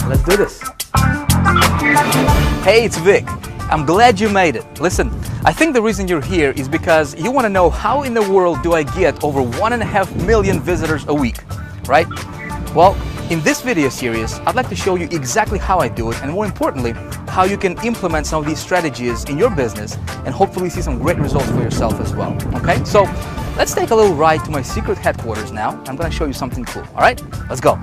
Let's do this. Hey, it's Vic. I'm glad you made it. Listen, I think the reason you're here is because you want to know how in the world do I get over 1.5 million visitors a week, right? Well, in this video series, I'd like to show you exactly how I do it, and more importantly, how you can implement some of these strategies in your business and hopefully see some great results for yourself as well, okay? So let's take a little ride to my secret headquarters now. I'm going to show you something cool, all right? Let's go.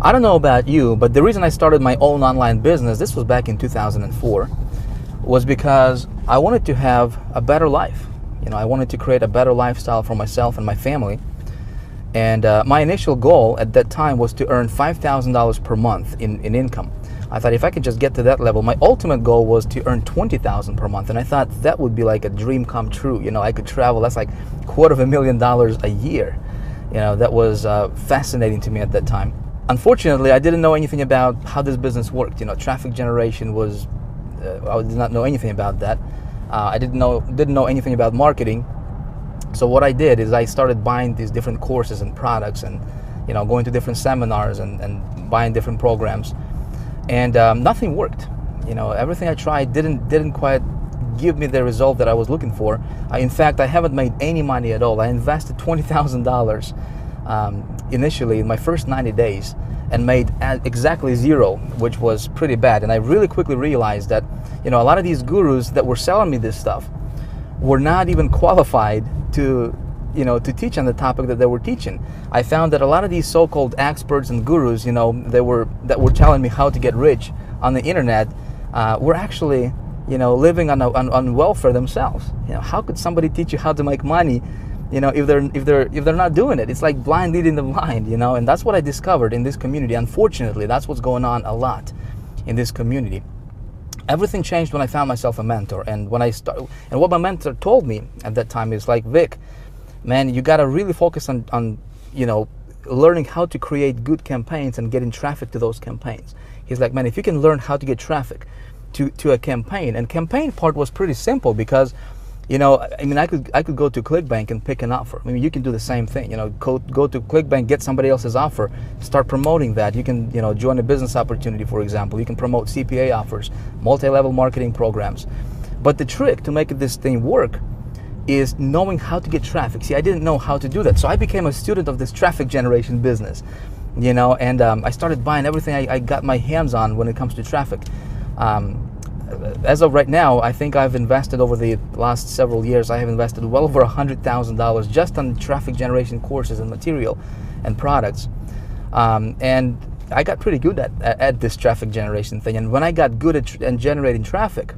I don't know about you, but the reason I started my own online business, this was back in 2004, was because I wanted to have a better life. You know, I wanted to create a better lifestyle for myself and my family. And my initial goal at that time was to earn $5,000 per month in income. I thought if I could just get to that level, my ultimate goal was to earn $20,000 per month. And I thought that would be like a dream come true. You know, I could travel, that's like $250,000 a year. You know, that was fascinating to me at that time. Unfortunately, I didn't know anything about how this business worked. You know, traffic generation was, I did not know anything about that. I didn't know anything about marketing. So what I did is I started buying these different courses and products and, you know, going to different seminars and buying different programs. And nothing worked. You know, everything I tried didn't quite give me the result that I was looking for. In fact, I haven't made any money at all. I invested $20,000 initially in my first 90 days and made exactly zero, which was pretty bad. And I really quickly realized that, you know, a lot of these gurus that were selling me this stuff were not even qualified to, you know, to teach on the topic that they were teaching. I found that a lot of these so-called experts and gurus, you know, that were telling me how to get rich on the internet, were actually, you know, living on welfare themselves. You know, how could somebody teach you how to make money, you know, if they're not doing it? It's like blind leading the blind, you know. And that's what I discovered in this community. Unfortunately, that's what's going on a lot in this community. Everything changed when I found myself a mentor, and what my mentor told me at that time is like, Vic, man, you got to really focus on you know, learning how to create good campaigns and getting traffic to those campaigns. He's like, man, if you can learn how to get traffic to a campaign, and campaign part was pretty simple because, you know, I mean, I could go to Clickbank and pick an offer. I mean, you can do the same thing. You know, go to Clickbank, get somebody else's offer, start promoting that. You can, you know, join a business opportunity, for example. You can promote CPA offers, multi-level marketing programs. But the trick to make this thing work is knowing how to get traffic. See, I didn't know how to do that, so I became a student of this traffic generation business. You know, and I started buying everything I got my hands on when it comes to traffic. As of right now, I think I've invested over the last several years, I have invested well over $100,000 just on traffic generation courses and material and products. And I got pretty good at this traffic generation thing. And when I got good at generating traffic,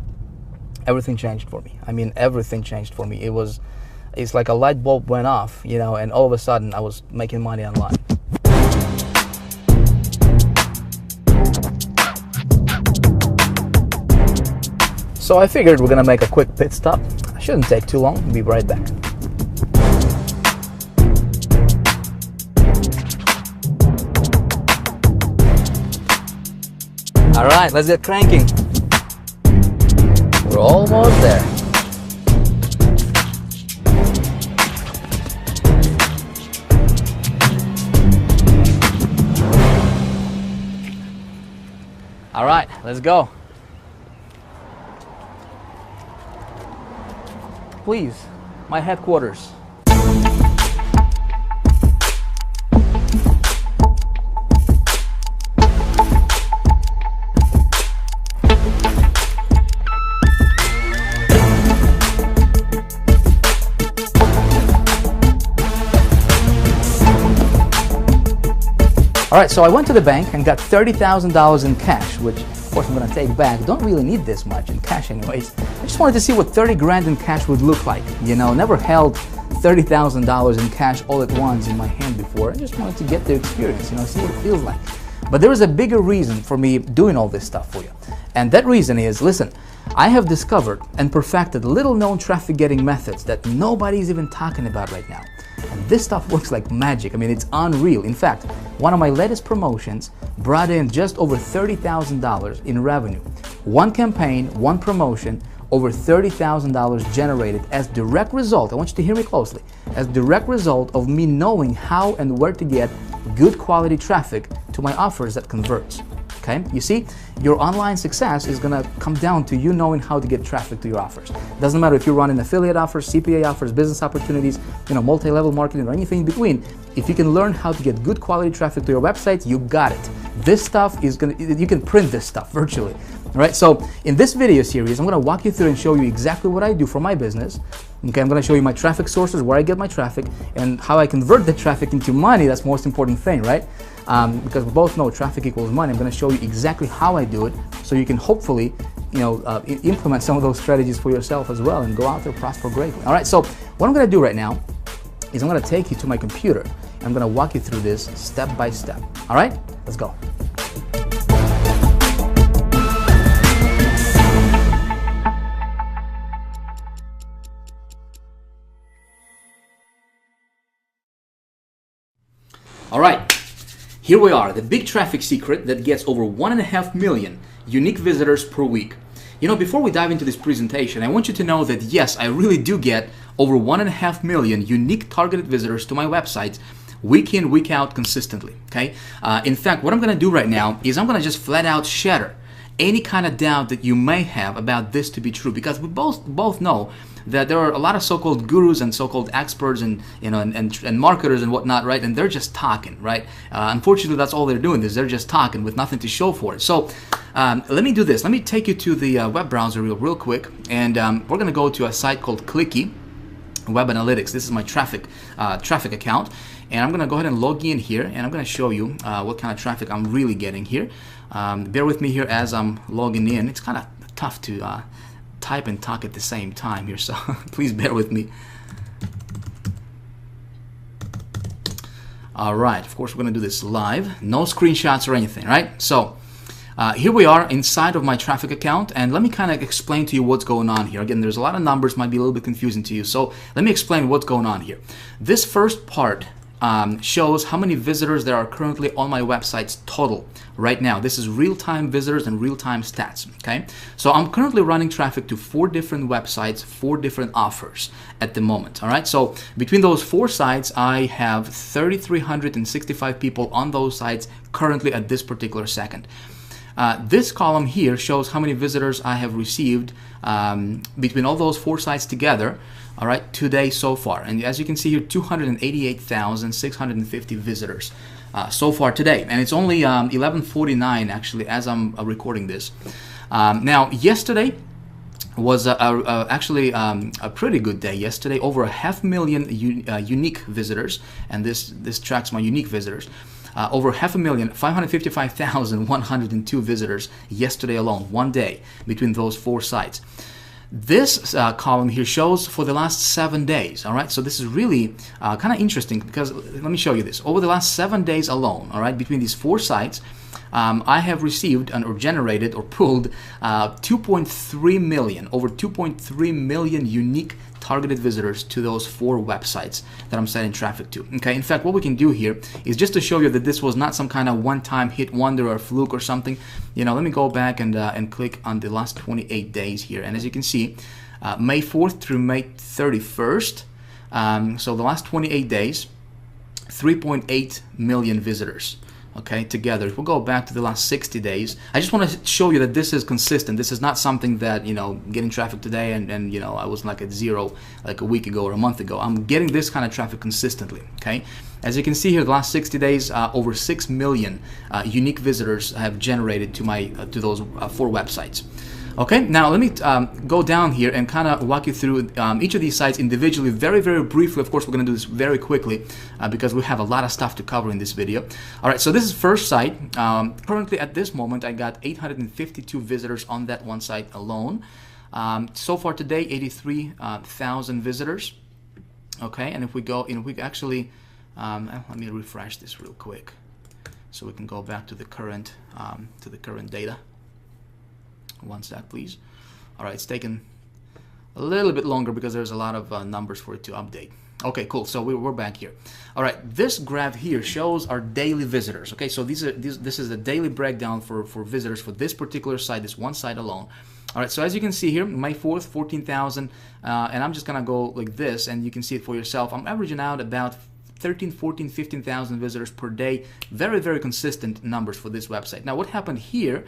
everything changed for me. I mean, everything changed for me. It's like a light bulb went off, you know, and all of a sudden I was making money online. So I figured we're gonna make a quick pit stop. Shouldn't take too long. We'll be right back. All right, let's get cranking. We're almost there. All right, let's go. Please, my headquarters. All right, so I went to the bank and got $30,000 in cash, which of course I'm gonna take back. Don't really need this much in cash anyways. I just wanted to see what 30 grand in cash would look like. You know, never held $30,000 in cash all at once in my hand before. I just wanted to get the experience, you know, see what it feels like. But there is a bigger reason for me doing all this stuff for you. And that reason is, listen, I have discovered and perfected little known traffic getting methods that nobody's even talking about right now. And this stuff works like magic. I mean, it's unreal. In fact, one of my latest promotions brought in just over $30,000 in revenue. One campaign, one promotion, over $30,000 generated as direct result, I want you to hear me closely, as direct result of me knowing how and where to get good quality traffic to my offers that converts. Okay, you see, your online success is gonna come down to you knowing how to get traffic to your offers. Doesn't matter if you're running affiliate offers, CPA offers, business opportunities, multi-level marketing or anything in between. If you can learn how to get good quality traffic to your website, you got it. This stuff is you can print this stuff virtually. All right, so in this video series, I'm gonna walk you through and show you exactly what I do for my business. Okay, I'm gonna show you my traffic sources, where I get my traffic, and how I convert the traffic into money. That's the most important thing, right? Because we both know traffic equals money. I'm gonna show you exactly how I do it, so you can hopefully, implement some of those strategies for yourself as well and go out there, prosper greatly. All right, so what I'm gonna do right now is I'm gonna take you to my computer, and I'm gonna walk you through this step by step. All right, let's go. All right, here we are, the big traffic secret that gets over 1.5 million unique visitors per week. Before we dive into this presentation, I want you to know that yes, I really do get over 1.5 million unique targeted visitors to my website week in, week out consistently, okay? In fact, what I'm gonna do right now is I'm gonna just flat out shatter any kind of doubt that you may have about this to be true, because we both know that there are a lot of so-called gurus and so-called experts and and marketers and whatnot, right? And they're just talking, right? Unfortunately, that's all they're doing is they're just talking with nothing to show for it. So let me do this. Let me take you to the web browser real quick, and we're gonna go to a site called Clicky Web Analytics. This is my traffic account, and I'm gonna go ahead and log in here, and I'm gonna show you what kind of traffic I'm really getting here. Bear with me here as I'm logging in. It's kind of tough to type and talk at the same time here, so please bear with me. All right, of course we're gonna do this live, no screenshots or anything, right? So here we are inside of my traffic account, and let me kind of explain to you what's going on here. Again, there's a lot of numbers, might be a little bit confusing to you, so let me explain what's going on here. This first part shows how many visitors there are currently on my websites total right now. This is real-time visitors and real-time stats, okay? So I'm currently running traffic to 4 different websites, 4 different offers at the moment, all right? So between those 4 sites, I have 3,365 people on those sites currently at this particular second. This column here shows how many visitors I have received between all those 4 sites together, all right, today so far. And as you can see here, 288,650 visitors so far today. And it's only 11:49 actually as I'm recording this. Now, yesterday was actually a pretty good day yesterday. Over 500,000 unique visitors, and this tracks my unique visitors. Over 500,000, 555,102 visitors yesterday alone, one day between those 4 sites. This column here shows for the last 7 days, all right? So this is really kind of interesting, because let me show you this. Over the last 7 days alone, all right, between these 4 sites, I have received or generated or pulled 2.3 million, over 2.3 million unique targeted visitors to those 4 websites that I'm sending traffic to. Okay, in fact, what we can do here is just to show you that this was not some kind of one-time hit wonder or fluke or something. Let me go back and click on the last 28 days here, and as you can see, May 4th through May 31st, so the last 28 days, 3.8 million visitors. Okay, together. If we'll go back to the last 60 days, I just want to show you that this is consistent. This is not something that, getting traffic today and I was like at 0 like a week ago or a month ago. I'm getting this kind of traffic consistently, okay? As you can see here, the last 60 days, over 6 million unique visitors have generated to to those 4 websites. Okay, now let me go down here and kind of walk you through each of these sites individually, very, very briefly. Of course, we're going to do this very quickly because we have a lot of stuff to cover in this video. All right, so this is first site. Currently, at this moment, I got 852 visitors on that one site alone. So far today, 83,000 visitors. Okay, and if we go, we actually, let me refresh this real quick. so we can go back to the current data. One sec, please. All right, it's taken a little bit longer because there's a lot of numbers for it to update. Okay, cool. So we're back here. All right, this graph here shows our daily visitors. Okay, so this is the daily breakdown for visitors for this particular site, this one site alone. All right, so as you can see here, May 4th, 14,000, and I'm just gonna go like this, and you can see it for yourself. I'm averaging out about 13, 14, 15,000 visitors per day. Very, very consistent numbers for this website. Now, what happened here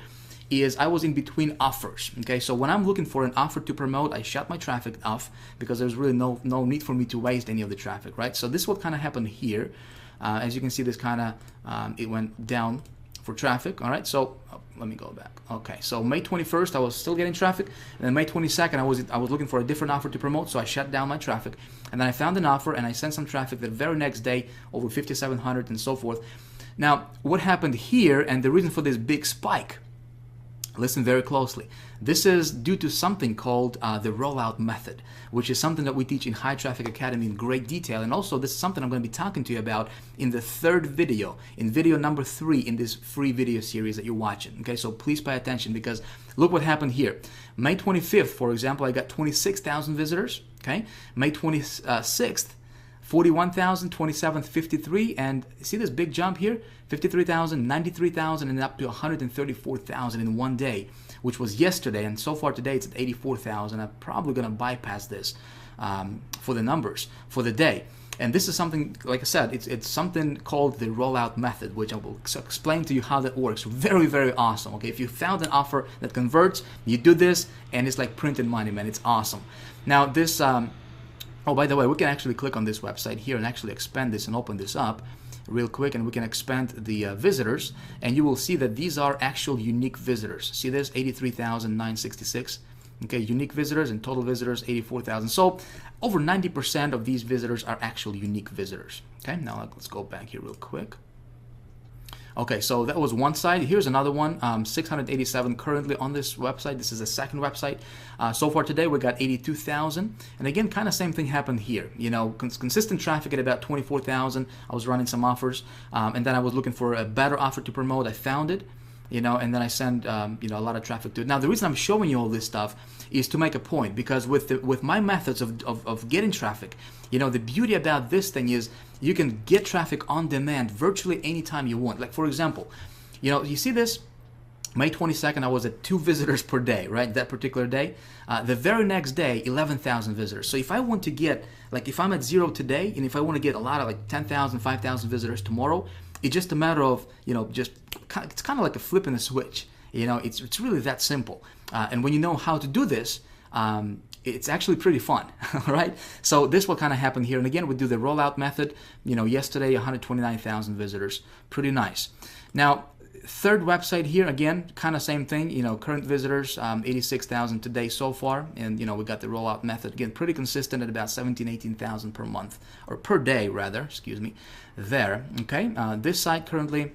is I was in between offers. Okay, so when I'm looking for an offer to promote, I shut my traffic off because there's really no need for me to waste any of the traffic, right? So this is what kind of happened here. As you can see, this kind of it went down for traffic. All right, so let me go back. Okay, so May 21st I was still getting traffic, and then May 22nd I was looking for a different offer to promote, so I shut down my traffic, and then I found an offer and I sent some traffic the very next day, over 5,700 and so forth. Now, what happened here, and the reason for this big spike, listen very closely. This is due to something called the rollout method, which is something that we teach in High Traffic Academy in great detail. And also, this is something I'm going to be talking to you about in the third video, in video number 3 in this free video series that you're watching. Okay, so please pay attention, because look what happened here. May 25th, for example, I got 26,000 visitors. Okay, May 26th, 41,000, 27th, 53, and see this big jump here? 53,000, 93,000, and up to 134,000 in one day, which was yesterday, and so far today it's at 84,000. I'm probably going to bypass this for the numbers for the day. And this is something, like I said, it's something called the rollout method, which I will explain to you how that works. Very, very awesome. Okay, if you found an offer that converts, you do this, and it's like printed money, man. It's awesome. Now this, oh, by the way, we can actually click on this website here and actually expand this and open this up real quick, and we can expand the visitors, and you will see that these are actual unique visitors. See this? 83,966. Okay, unique visitors, and total visitors 84,000. So over 90% of these visitors are actual unique visitors. Okay, now let's go back here real quick. Okay, so that was one side. Here's another one, 687 currently on this website. This is the second website. So far today, we got 82,000. And again, kind of same thing happened here. You know, consistent traffic at about 24,000. I was running some offers, and then I was looking for a better offer to promote. I found it, you know, and then I send, you know, a lot of traffic to it. Now, the reason I'm showing you all this stuff is to make a point, because with my methods of getting traffic, you know, the beauty about this thing is you can get traffic on demand virtually anytime you want. Like, for example, you know, you see this? May 22nd, I was at 2 visitors per day, right? That particular day. The very next day, 11,000 visitors. So if I want to get, like, if I'm at 0 today, and if I want to get a lot of like 10,000, 5,000 visitors tomorrow, it's just a matter of, you know, just, it's kind of like a flip in a switch. You know, it's really that simple. And when you know how to do this, it's actually pretty fun, all right? So this will kind of happen here. And again, we do the rollout method. You know, yesterday, 129,000 visitors. Pretty nice. Now, third website here, again, kind of same thing. You know, current visitors, 86,000 today so far. And, you know, we got the rollout method. Again, pretty consistent at about 17, 18,000 per month. Or per day, rather, excuse me, there. Okay, this site currently,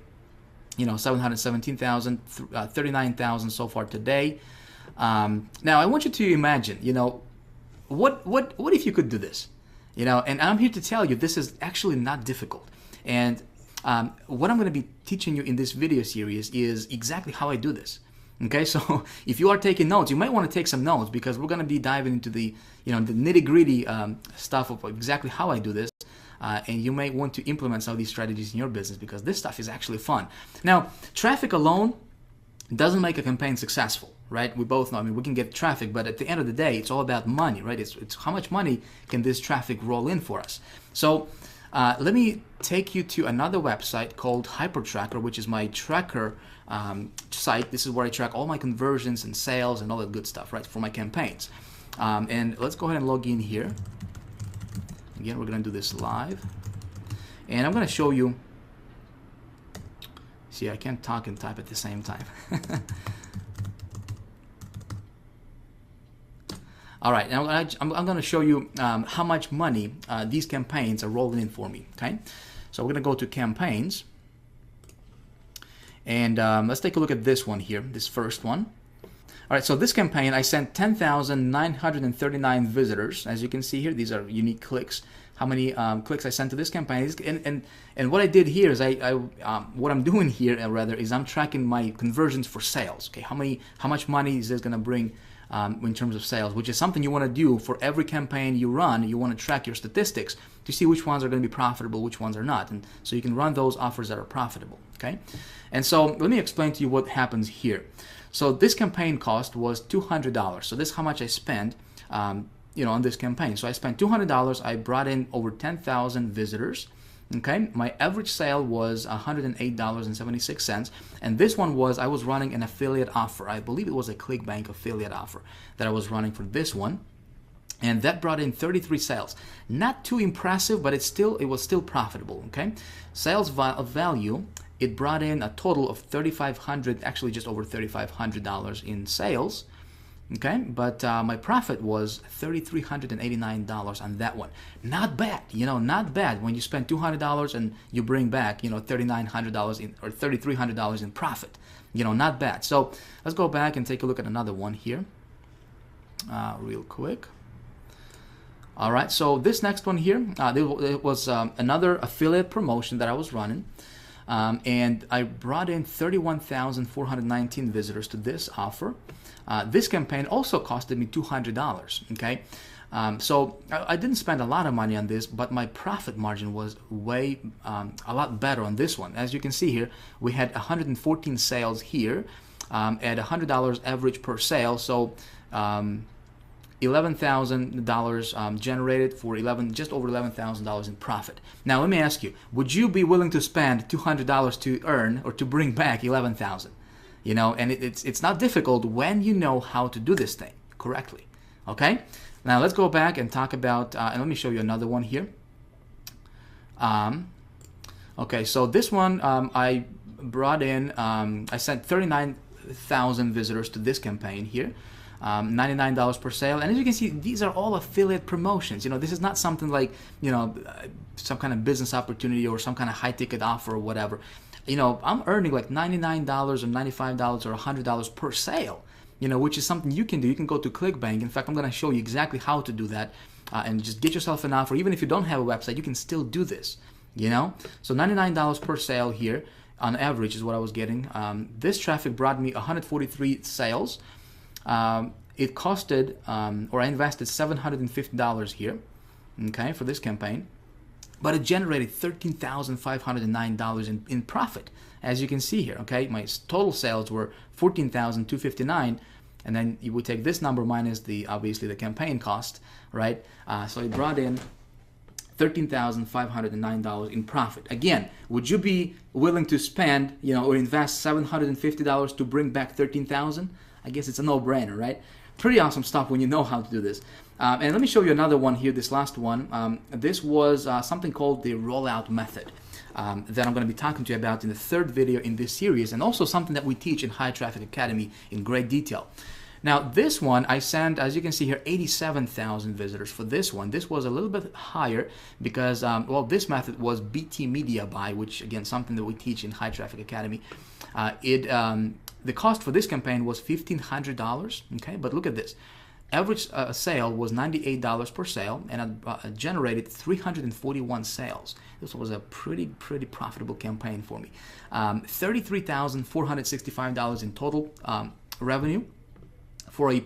you know, 717,000, 39,000 so far today. Now I want you to imagine, you know, what if you could do this, you know, and I'm here to tell you this is actually not difficult. And what I'm going to be teaching you in this video series is exactly how I do this. Okay, so if you are taking notes, you might want to take some notes, because we're going to be diving into the, you know, the nitty-gritty stuff of exactly how I do this. And you may want to implement some of these strategies in your business, because this stuff is actually fun. Now, traffic alone doesn't make a campaign successful, right? We both know, I mean, we can get traffic, but at the end of the day, it's all about money, right? It's how much money can this traffic roll in for us. So let me take you to another website called HyperTracker, which is my tracker site. This is where I track all my conversions and sales and all that good stuff, right, for my campaigns. And let's go ahead and log in here. Again, we're going to do this live. And I'm going to show you. See, I can't talk and type at the same time. All right, now I'm going to show you how much money these campaigns are rolling in for me, okay? So we're going to go to campaigns. And let's take a look at this one here, this first one. All right, so this campaign, I sent 10,939 visitors. As you can see here, these are unique clicks. how many clicks I sent to this campaign. And what I did here is what I'm doing here rather is I'm tracking my conversions for sales. Okay, how much money is this going to bring in terms of sales, which is something you want to do for every campaign you run. You want to track your statistics to see which ones are going to be profitable, which ones are not, and so you can run those offers that are profitable. Okay, and so let me explain to you what happens here. So this campaign cost was $200. So this is how much I spent, on this campaign. So I spent $200. I brought in over 10,000 visitors. Okay, my average sale was $108.76, and this one was, I was running an affiliate offer. I believe it was a Clickbank affiliate offer that I was running for this one, and that brought in 33 sales. Not too impressive, but it was still profitable. Okay, sales value, it brought in a total of $3,500, actually just over $3,500 in sales. Okay, but my profit was $3,389 on that one. Not bad, not bad when you spend $200 and you bring back, $3,900 in or $3,300 in profit. Not bad. So let's go back and take a look at another one here, real quick. All right, so this next one here, it was another affiliate promotion that I was running. And I brought in 31,419 visitors to this offer. This campaign also costed me $200. Okay, so I didn't spend a lot of money on this, but my profit margin was a lot better on this one. As you can see here, we had 114 sales here at $100 average per sale. So $11,000 generated for just over $11,000 in profit. Now let me ask you, would you be willing to spend $200 to earn or to bring back $11,000? And it's not difficult when you know how to do this thing correctly. Okay, now let's go back and talk about, and let me show you another one here. Okay, so this one I brought in, I sent 39,000 visitors to this campaign here. $99 per sale, and as you can see, these are all affiliate promotions. This is not something like some kind of business opportunity or some kind of high ticket offer or whatever. I'm earning like $99 or $95 or $100 per sale, which is something you can do. You can go to Clickbank. In fact, I'm going to show you exactly how to do that, and just get yourself an offer. Even if you don't have a website, you can still do this. So $99 per sale here on average is what I was getting. This traffic brought me 143 sales. It costed, or I invested $750 here, okay, for this campaign, but it generated $13,509 in profit, as you can see here. Okay, my total sales were $14,259, and then you would take this number minus obviously the campaign cost, right? So it brought in $13,509 in profit. Again, would you be willing to spend, or invest $750 to bring back $13,000? I guess it's a no-brainer, right? Pretty awesome stuff when you know how to do this. And let me show you another one here, this last one. This was something called the rollout method that I'm going to be talking to you about in the third video in this series, and also something that we teach in High Traffic Academy in great detail. Now, this one, I sent, as you can see here, 87,000 visitors for this one. This was a little bit higher because, this method was BT Media Buy, which, again, something that we teach in High Traffic Academy. The cost for this campaign was $1,500, okay? But look at this. Average sale was $98 per sale, and I generated 341 sales. This was a pretty profitable campaign for me. $33,465 in total revenue for a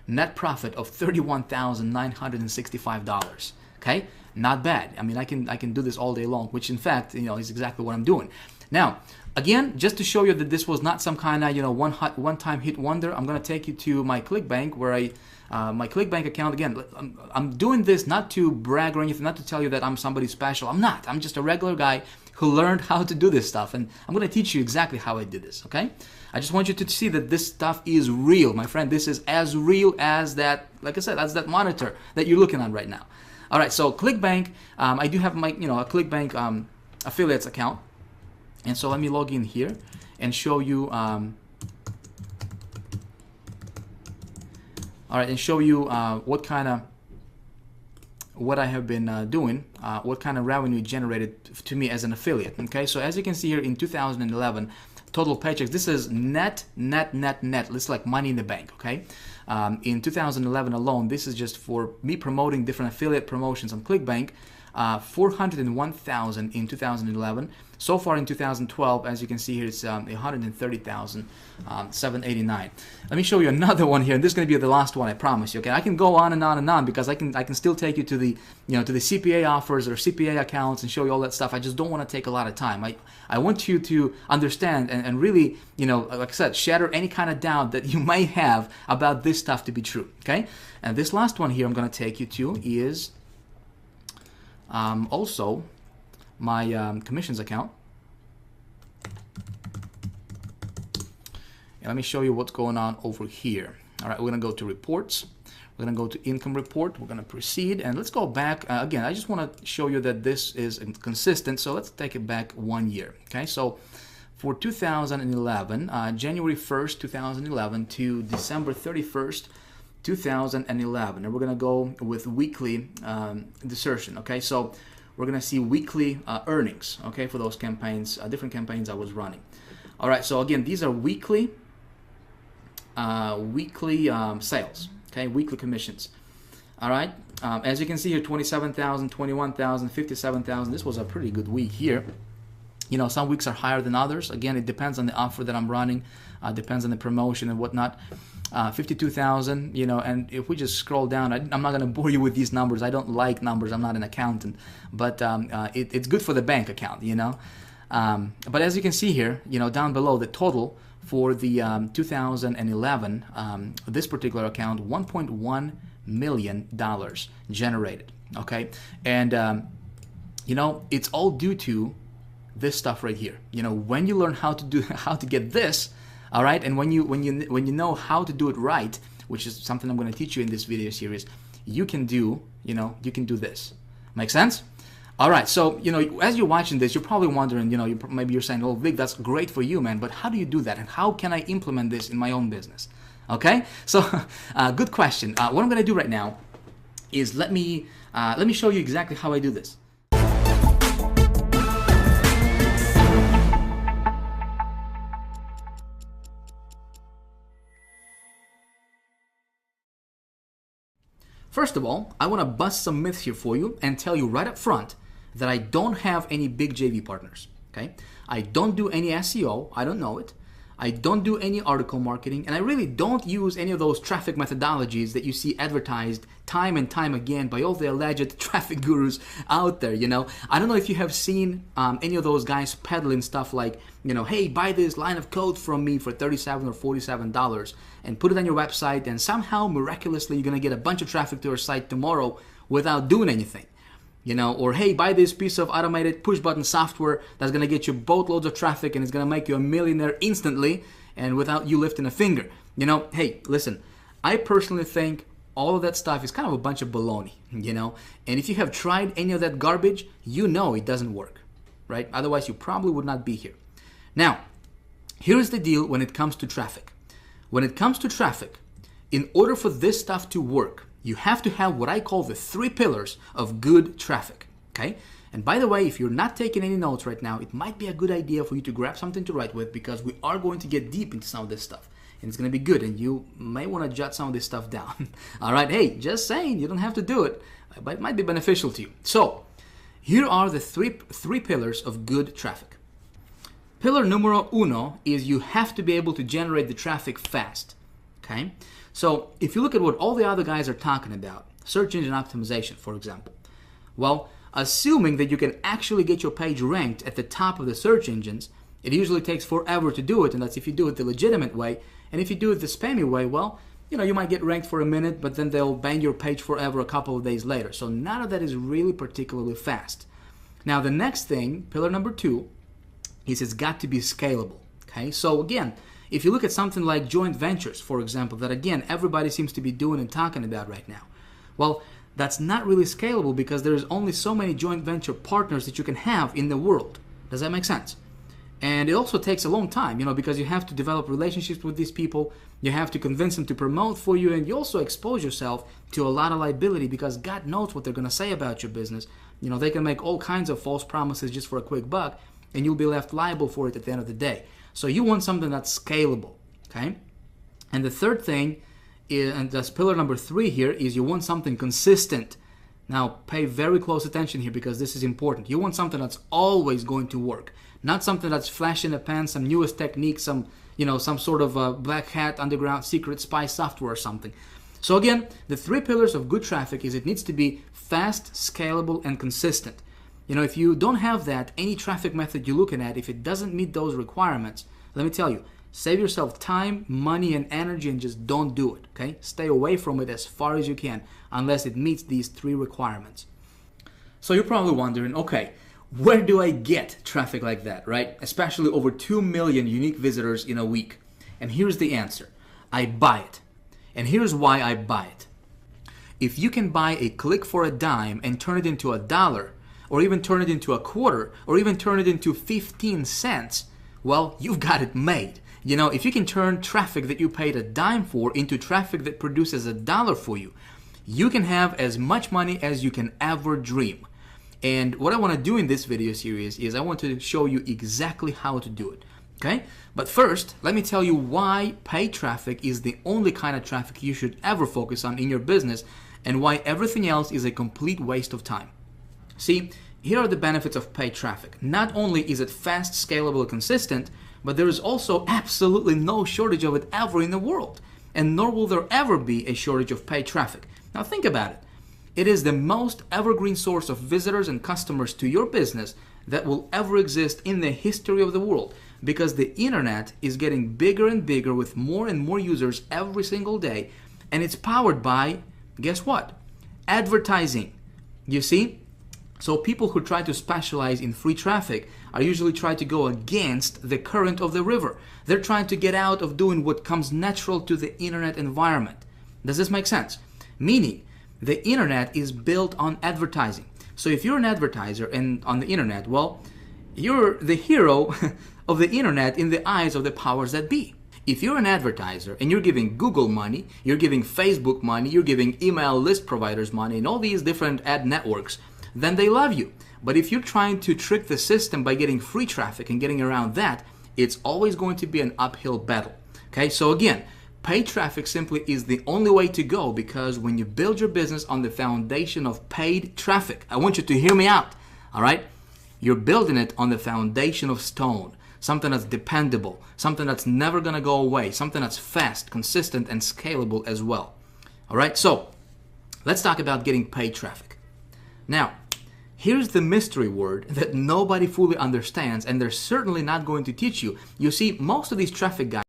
net profit of $31,965. Okay, not bad. I mean, I can do this all day long, which in fact, is exactly what I'm doing. Now, again, just to show you that this was not some kind of one-time hit wonder, I'm going to take you to my Clickbank, where my Clickbank account. Again, I'm doing this not to brag or anything, not to tell you that I'm somebody special. I'm not. I'm just a regular guy who learned how to do this stuff, and I'm going to teach you exactly how I did this. Okay? I just want you to see that this stuff is real, my friend. This is as real as that, like I said, as that monitor that you're looking at right now. All right. So Clickbank, I do have my a Clickbank affiliates account. And so let me log in here and show you, what I have been doing, what kind of revenue generated to me as an affiliate. Okay, so as you can see here in 2011, total paychecks. This is net. This is like money in the bank. Okay, in 2011 alone, this is just for me promoting different affiliate promotions on Clickbank, 401,000 in 2011. So far in 2012, as you can see here, it's 130,789. Let me show you another one here, and this is going to be the last one, I promise you. Okay, I can go on and on and on because I can still take you to the to the CPA offers or CPA accounts and show you all that stuff. I just don't want to take a lot of time. I want you to understand and really, like I said, shatter any kind of doubt that you might have about this stuff to be true. Okay, and this last one here I'm going to take you to is also my commissions account. And let me show you what's going on over here. All right, we're going to go to reports. We're going to go to income report. We're going to proceed. And let's go back. Again, I just want to show you that this is consistent. So let's take it back 1 year. Okay, so for 2011, January 1st, 2011 to December 31st, 2011. And we're going to go with weekly desertion. Okay, so we're going to see weekly earnings, okay, for those campaigns, different campaigns I was running. All right, so again, these are weekly sales, okay, weekly commissions. All right, as you can see here, 27,000, 21,000, 57,000. This was a pretty good week here. Some weeks are higher than others. Again, it depends on the offer that I'm running, depends on the promotion and whatnot. 52,000, and if we just scroll down, I'm not going to bore you with these numbers. I don't like numbers. I'm not an accountant, but it's good for the bank account, But as you can see here, down below, the total for the 2011, this particular account, $1.1 million generated, okay? And, it's all due to this stuff right here. When you learn how to get this, all right, and when you know how to do it right, which is something I'm going to teach you in this video series, you can do this. Make sense? All right, so as you're watching this, you're probably wondering, maybe you're saying, "Oh, Vic, that's great for you, man, but how do you do that, and how can I implement this in my own business?" Okay, so good question. What I'm going to do right now is let me show you exactly how I do this. First of all, I want to bust some myths here for you and tell you right up front that I don't have any big JV partners, okay? I don't do any SEO, I don't know it. I don't do any article marketing, and I really don't use any of those traffic methodologies that you see advertised time and time again by all the alleged traffic gurus out there, I don't know if you have seen any of those guys peddling stuff like, hey, buy this line of code from me for $37 or $47 and put it on your website, and somehow, miraculously, you're going to get a bunch of traffic to your site tomorrow without doing anything. Or hey, buy this piece of automated push button software that's going to get you boatloads of traffic and it's going to make you a millionaire instantly and without you lifting a finger. Hey, listen, I personally think all of that stuff is kind of a bunch of baloney, and if you have tried any of that garbage, it doesn't work, right? Otherwise, you probably would not be here. Now, here's the deal when it comes to traffic. When it comes to traffic, in order for this stuff to work, you have to have what I call the 3 pillars of good traffic, okay? And by the way, if you're not taking any notes right now, it might be a good idea for you to grab something to write with, because we are going to get deep into some of this stuff. And it's going to be good, and you may want to jot some of this stuff down. All right, hey, just saying, you don't have to do it, but it might be beneficial to you. So, here are the three pillars of good traffic. Pillar numero uno is you have to be able to generate the traffic fast, okay? So if you look at what all the other guys are talking about, search engine optimization, for example, well, assuming that you can actually get your page ranked at the top of the search engines, it usually takes forever to do it, and that's if you do it the legitimate way. And if you do it the spammy way, well, you might get ranked for a minute, but then they'll ban your page forever a couple of days later. So none of that is really particularly fast. Now, the next thing, pillar number 2, is it's got to be scalable, okay? So again, if you look at something like joint ventures, for example, that again, everybody seems to be doing and talking about right now. Well, that's not really scalable because there's only so many joint venture partners that you can have in the world. Does that make sense? And it also takes a long time, because you have to develop relationships with these people. You have to convince them to promote for you, and you also expose yourself to a lot of liability because God knows what they're going to say about your business. They can make all kinds of false promises just for a quick buck, and you'll be left liable for it at the end of the day. So you want something that's scalable, okay? And the third thing and that's pillar number 3 here, is you want something consistent. Now, pay very close attention here because this is important. You want something that's always going to work, not something that's flash in the pan, some newest technique, some sort of black hat, underground, secret spy software or something. So again, the 3 pillars of good traffic is it needs to be fast, scalable, and consistent. If you don't have that, any traffic method you're looking at, if it doesn't meet those requirements, let me tell you, save yourself time, money, and energy, and just don't do it, okay? Stay away from it as far as you can unless it meets these 3 requirements. So you're probably wondering, okay, where do I get traffic like that, right? Especially over 2 million unique visitors in a week. And here's the answer. I buy it. And here's why I buy it. If you can buy a click for a dime and turn it into $1, or even turn it into a quarter, or even turn it into 15 cents, well, you've got it made. If you can turn traffic that you paid a dime for into traffic that produces $1 for you, you can have as much money as you can ever dream. And what I want to do in this video series is I want to show you exactly how to do it. Okay? But first, let me tell you why paid traffic is the only kind of traffic you should ever focus on in your business and why everything else is a complete waste of time. See, here are the benefits of paid traffic. Not only is it fast, scalable, and consistent, but there is also absolutely no shortage of it ever in the world. And nor will there ever be a shortage of paid traffic. Now think about it. It is the most evergreen source of visitors and customers to your business that will ever exist in the history of the world, because the internet is getting bigger and bigger with more and more users every single day, and it's powered by, guess what? Advertising. You see? So people who try to specialize in free traffic are usually trying to go against the current of the river. They're trying to get out of doing what comes natural to the internet environment. Does this make sense? Meaning, the internet is built on advertising. So if you're an advertiser and on the internet, well, you're the hero of the internet in the eyes of the powers that be. If you're an advertiser and you're giving Google money, you're giving Facebook money, you're giving email list providers money, and all these different ad networks, then they love you. But if you're trying to trick the system by getting free traffic and getting around that, it's always going to be an uphill battle. Okay, so again, paid traffic simply is the only way to go, because when you build your business on the foundation of paid traffic, I want you to hear me out, all right? You're building it on the foundation of stone, something that's dependable, something that's never gonna go away, something that's fast, consistent, and scalable as well. All right, so let's talk about getting paid traffic. Now, here's the mystery word that nobody fully understands, and they're certainly not going to teach you. You see, most of these traffic guys